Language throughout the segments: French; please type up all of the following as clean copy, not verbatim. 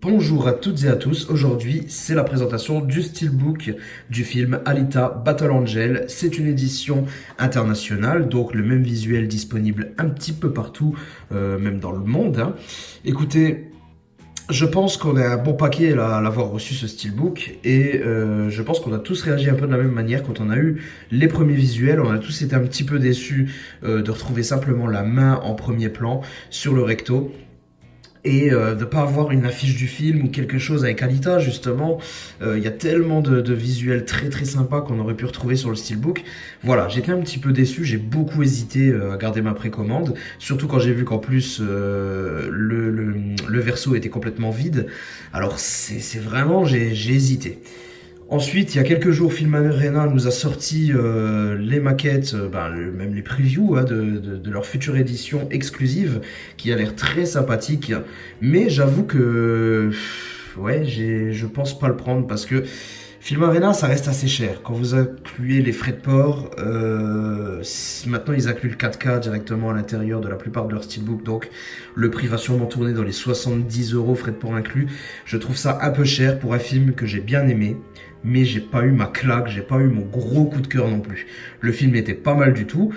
Bonjour à toutes et à tous, aujourd'hui c'est la présentation du steelbook du film Alita Battle Angel. C'est une édition internationale, donc le même visuel disponible un petit peu partout, même dans le monde, hein. Écoutez, je pense qu'on est un bon paquet à l'avoir reçu ce steelbook et je pense qu'on a tous réagi un peu de la même manière quand on a eu les premiers visuels. On a tous été un petit peu déçus de retrouver simplement la main en premier plan sur le recto. Et de ne pas avoir une affiche du film ou quelque chose avec Alita justement. Il y a tellement de visuels très très sympas qu'on aurait pu retrouver sur le steelbook. Voilà, j'étais un petit peu déçu, j'ai beaucoup hésité à garder ma précommande, surtout quand j'ai vu qu'en plus le verso était complètement vide. Alors c'est vraiment, j'ai hésité. Ensuite, il y a quelques jours, Film Arena nous a sorti les maquettes, même les previews, hein, de leur future édition exclusive, qui a l'air très sympathique. Mais j'avoue que, ouais, je pense pas le prendre parce que Film Arena, ça reste assez cher. Quand vous incluez les frais de port, maintenant ils incluent le 4K directement à l'intérieur de la plupart de leurs steelbooks, donc le prix va sûrement tourner dans les 70 euros, frais de port inclus. Je trouve ça un peu cher pour un film que j'ai bien aimé, mais j'ai pas eu ma claque, j'ai pas eu mon gros coup de cœur non plus. Le film était pas mal du tout,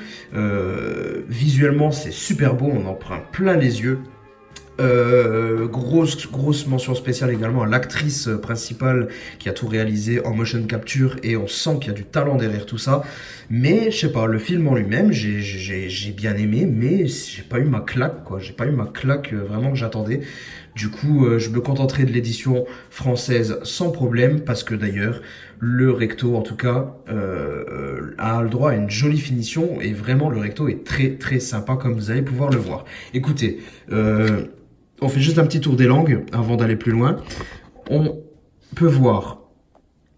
visuellement c'est super beau, on en prend plein les yeux. Grosse mention spéciale également à l'actrice principale qui a tout réalisé en motion capture et on sent qu'il y a du talent derrière tout ça. Mais je sais pas, le film en lui-même, j'ai bien aimé, mais j'ai pas eu ma claque quoi. J'ai pas eu ma claque vraiment que j'attendais. Du coup, je me contenterai de l'édition française sans problème parce que d'ailleurs, le recto en tout cas a le droit à une jolie finition et vraiment le recto est très très sympa comme vous allez pouvoir le voir. Écoutez, on fait juste un petit tour des langues avant d'aller plus loin. On peut voir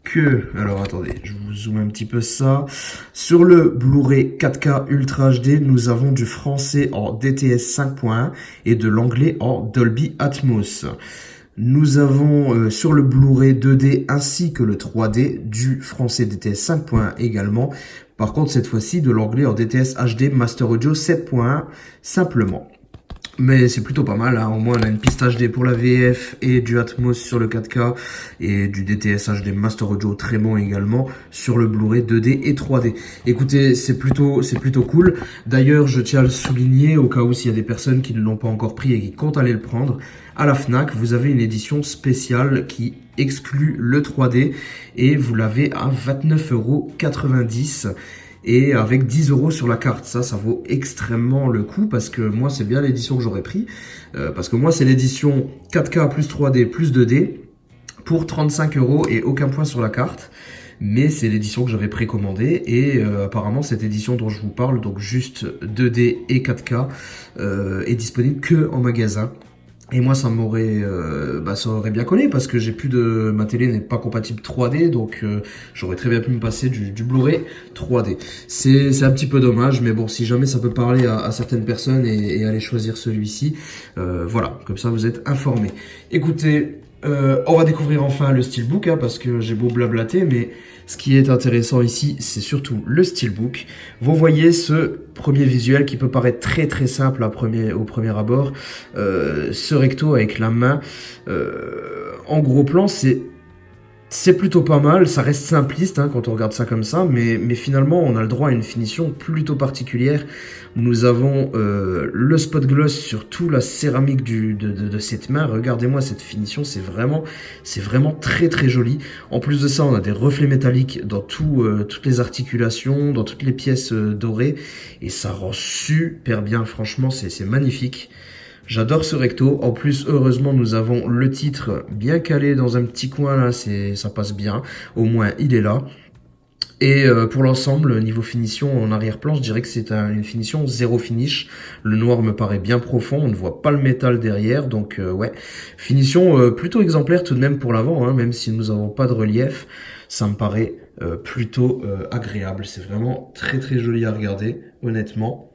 que, alors attendez, je vous zoome un petit peu ça. Sur le Blu-ray 4K Ultra HD, nous avons du français en DTS 5.1 et de l'anglais en Dolby Atmos. Nous avons sur le Blu-ray 2D ainsi que le 3D du français DTS 5.1 également. Par contre, cette fois-ci, de l'anglais en DTS HD Master Audio 7.1 simplement. Mais c'est plutôt pas mal, hein. Au moins on a une piste HD pour la VF et du Atmos sur le 4K et du DTS HD Master Audio très bon également sur le Blu-ray 2D et 3D. Écoutez, c'est plutôt cool. D'ailleurs, je tiens à le souligner au cas où s'il y a des personnes qui ne l'ont pas encore pris et qui comptent aller le prendre. À la Fnac, vous avez une édition spéciale qui exclut le 3D et vous l'avez à 29,90 € et avec 10 € sur la carte. Ça vaut extrêmement le coup parce que moi c'est bien l'édition que j'aurais pris, parce que moi c'est l'édition 4K plus 3D plus 2D pour 35 € et aucun point sur la carte. Mais c'est l'édition que j'avais précommandée et apparemment cette édition dont je vous parle, donc juste 2D et 4K, est disponible que en magasin. Et moi ça m'aurait ça aurait bien collé parce que ma télé n'est pas compatible 3D, donc j'aurais très bien pu me passer du Blu-ray 3D. C'est un petit peu dommage, mais bon, si jamais ça peut parler à certaines personnes et aller choisir celui-ci, voilà, comme ça vous êtes informés. Écoutez, on va découvrir enfin le steelbook, hein, parce que j'ai beau blablater, mais ce qui est intéressant ici, c'est surtout le steelbook. Vous voyez ce premier visuel qui peut paraître très très simple au premier abord. Ce recto avec la main, en gros plan, c'est plutôt pas mal, ça reste simpliste hein, quand on regarde ça comme ça, mais finalement on a le droit à une finition plutôt particulière. Nous avons le spot gloss sur toute la céramique de cette main. Regardez-moi cette finition, c'est vraiment très très joli. En plus de ça, on a des reflets métalliques dans toutes les articulations, dans toutes les pièces dorées, et ça rend super bien, franchement c'est magnifique. J'adore ce recto. En plus, heureusement, nous avons le titre bien calé dans un petit coin là. Ça passe bien. Au moins, il est là. Et pour l'ensemble, niveau finition en arrière-plan, je dirais que c'est une finition zéro finish. Le noir me paraît bien profond. On ne voit pas le métal derrière. Donc, ouais. Finition plutôt exemplaire tout de même pour l'avant, hein, même si nous n'avons pas de relief. Ça me paraît plutôt agréable. C'est vraiment très très joli à regarder, honnêtement.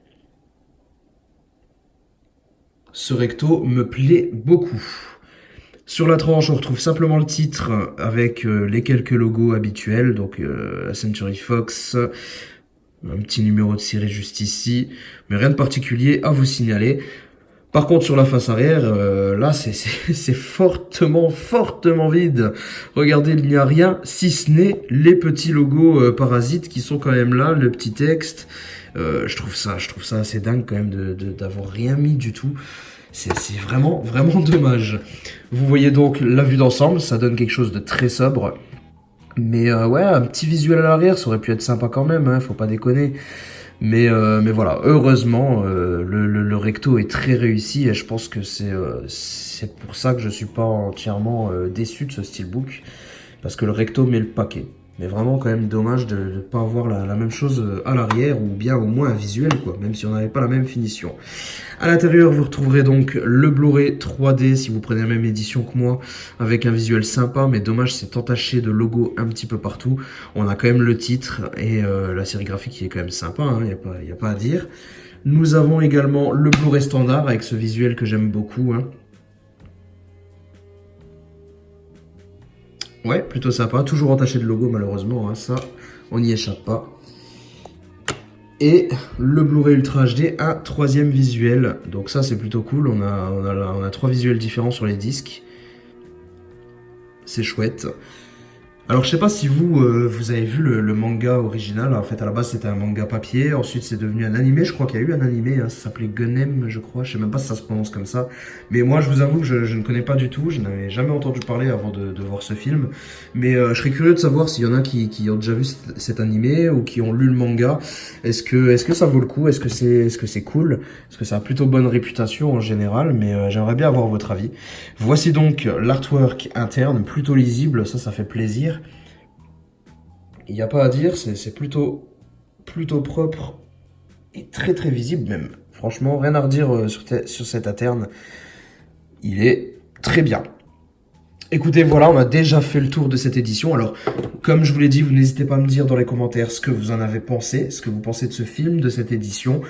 Ce recto me plaît beaucoup. Sur la tranche, on retrouve simplement le titre avec les quelques logos habituels, donc la Century Fox, un petit numéro de série juste ici, mais rien de particulier à vous signaler. Par contre, sur la face arrière, là, c'est fortement vide. Regardez, il n'y a rien, si ce n'est les petits logos parasites qui sont quand même là, le petit texte. Je trouve ça assez dingue quand même d'avoir rien mis du tout. C'est vraiment dommage. Vous voyez donc la vue d'ensemble, ça donne quelque chose de très sobre. Mais ouais, un petit visuel à l'arrière, ça aurait pu être sympa quand même, hein, faut pas déconner. Mais voilà, heureusement, le recto est très réussi et je pense que c'est pour ça que je suis pas entièrement déçu de ce steelbook, parce que le recto met le paquet. Mais vraiment quand même dommage de ne pas avoir la même chose à l'arrière, ou bien au moins un visuel, quoi, même si on n'avait pas la même finition. À l'intérieur, vous retrouverez donc le Blu-ray 3D si vous prenez la même édition que moi, avec un visuel sympa, mais dommage, c'est entaché de logos un petit peu partout. On a quand même le titre et la sérigraphie qui est quand même sympa, hein, y a pas à dire. Nous avons également le Blu-ray standard avec ce visuel que j'aime beaucoup, hein. Ouais, plutôt sympa. Toujours entaché de logo, malheureusement, hein, ça, on n'y échappe pas. Et le Blu-ray Ultra HD, un troisième visuel. Donc ça, c'est plutôt cool. On a trois visuels différents sur les disques. C'est chouette. Alors, je sais pas si vous avez vu le manga original. En fait, à la base, c'était un manga papier. Ensuite, c'est devenu un animé. Je crois qu'il y a eu un animé. Hein, ça s'appelait Gunem, je crois. Je sais même pas si ça se prononce comme ça. Mais moi, je vous avoue que je ne connais pas du tout. Je n'avais jamais entendu parler avant de voir ce film. Mais je serais curieux de savoir s'il y en a qui ont déjà vu cet animé ou qui ont lu le manga. Est-ce que ça vaut le coup? Est-ce que c'est cool? Est-ce que ça a plutôt bonne réputation en général? Mais j'aimerais bien avoir votre avis. Voici donc l'artwork interne, plutôt lisible. Ça fait plaisir. Il n'y a pas à dire, c'est plutôt propre et très visible même. Franchement, rien à redire sur cet interne. Il est très bien. Écoutez, voilà, on a déjà fait le tour de cette édition. Alors, comme je vous l'ai dit, vous n'hésitez pas à me dire dans les commentaires ce que vous en avez pensé, ce que vous pensez de ce film, de cette édition.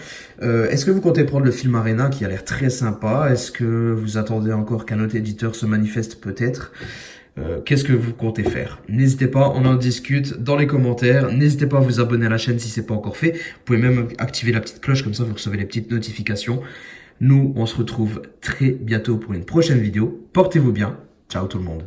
Est-ce que vous comptez prendre le film Arena qui a l'air très sympa? Est-ce que vous attendez encore qu'un autre éditeur se manifeste peut-être? Qu'est-ce que vous comptez faire? N'hésitez pas, on en discute dans les commentaires. N'hésitez pas à vous abonner à la chaîne si c'est pas encore fait. Vous pouvez même activer la petite cloche, comme ça vous recevez les petites notifications. Nous, on se retrouve très bientôt pour une prochaine vidéo. Portez-vous bien. Ciao tout le monde.